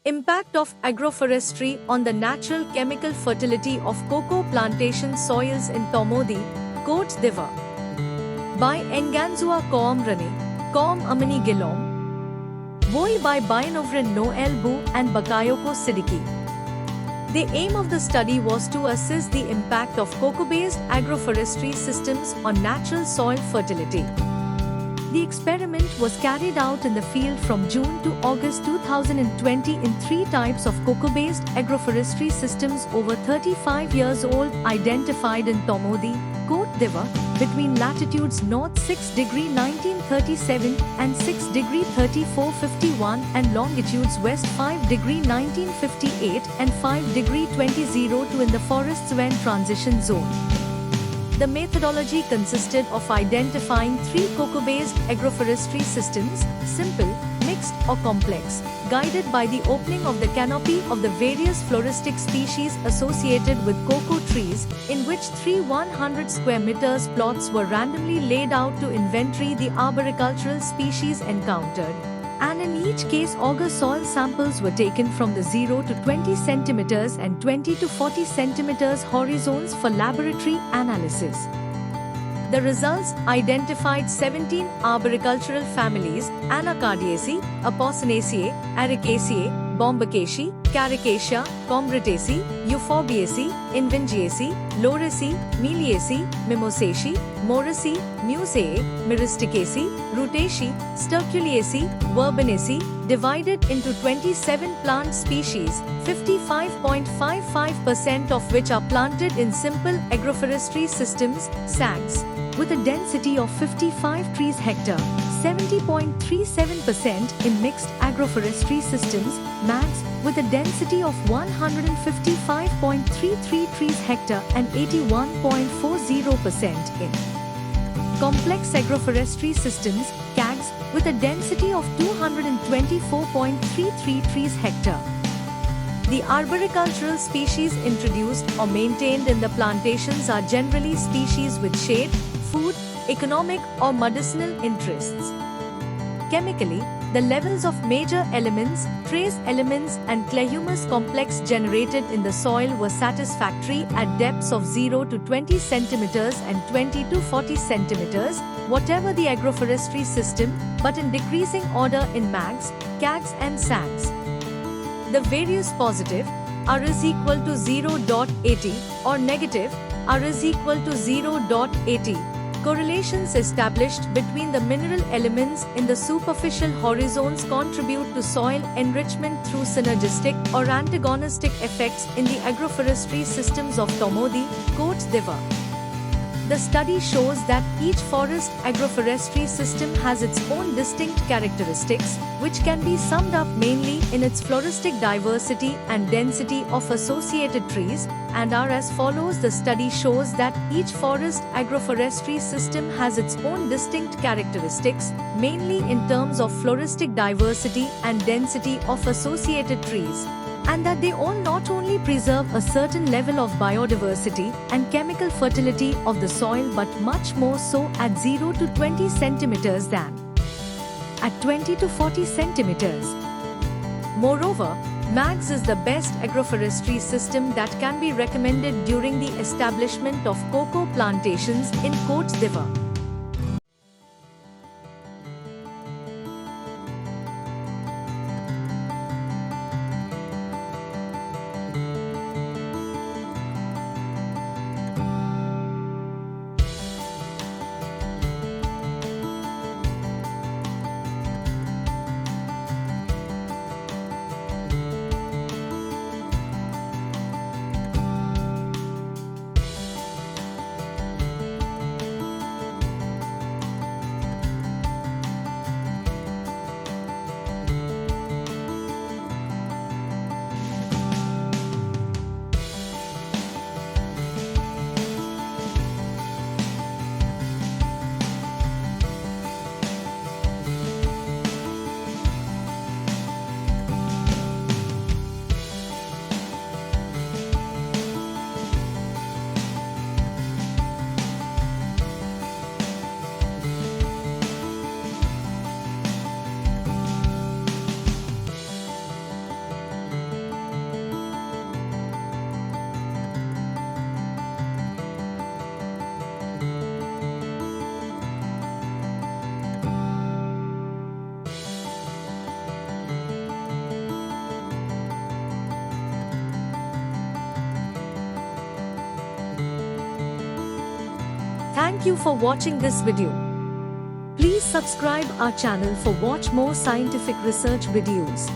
Impact of agroforestry on the natural chemical fertility of cocoa plantation soils in Tomodi, Côte d'Ivoire. By Nganzua Koom Rene, Koom Amani Gilom. Voi by Bionovrin Noel Bu and Bakayoko Siddiqui. The aim of the study was to assess the impact of cocoa-based agroforestry systems on natural soil fertility. The experiment was carried out in the field from June to August 2020 in 3 types of cocoa-based agroforestry systems over 35 years old identified in Tomodi, Côte d'Ivoire, between latitudes north 6 degree 1937 and 6 degree 3451 and longitudes west 5 degree 1958 and 5 degree 2002 in the forests when transition zone. The methodology consisted of identifying 3 cocoa-based agroforestry systems, simple, mixed or complex, guided by the opening of the canopy of the various floristic species associated with cocoa trees, in which 3 100 square meters plots were randomly laid out to inventory the arboricultural species encountered. And in each case auger soil samples were taken from the 0 to 20 centimeters and 20 to 40 centimeters horizons for laboratory analysis. The results identified 17 arboricultural families: Anacardiaceae, Apocynaceae, Ericaceae, Bombycaceae, Caricaceae, Combretaceae, Euphorbiaceae, Invingiaceae, Lauraceae, Meliaceae, Mimosaceae, Moraceae, Musaceae, Myristicaceae, Rutaceae, Sterculiaceae, Verbanaceae, divided into 27 plant species, 55.55% of which are planted in simple agroforestry systems, SAGs, with a density of 55 trees hectare, 70.37% in mixed agroforestry systems, MAGs, with a density of 155.33 trees hectare and 81.40% in complex agroforestry systems, CAGs, with a density of 224.33 trees hectare. The arboricultural species introduced or maintained in the plantations are generally species with shade, food, economic or medicinal interests. Chemically, the levels of major elements, trace elements and clehumus complex generated in the soil were satisfactory at depths of 0 to 20 centimeters and 20 to 40 centimeters, whatever the agroforestry system, but in decreasing order in MAGs, CAGs and SAGs. The various positive R is equal to 0.80 or negative R is equal to 0.80. Correlations established between the mineral elements in the superficial horizons contribute to soil enrichment through synergistic or antagonistic effects in the agroforestry systems of Tomodi, Côte d'Ivoire. The study shows that each forest agroforestry system has its own distinct characteristics, which can be summed up mainly in its floristic diversity and density of associated trees, and are as follows. The study shows that each forest agroforestry system has its own distinct characteristics, mainly in terms of floristic diversity and density of associated trees, and that they all not only preserve a certain level of biodiversity and chemical fertility of the soil but much more so at 0 to 20 centimeters than at 20 to 40 centimeters. Moreover, MAGS is the best agroforestry system that can be recommended during the establishment of cocoa plantations in Côte d'Ivoire. Thank you for watching this video. Please subscribe our channel for watch more scientific research videos.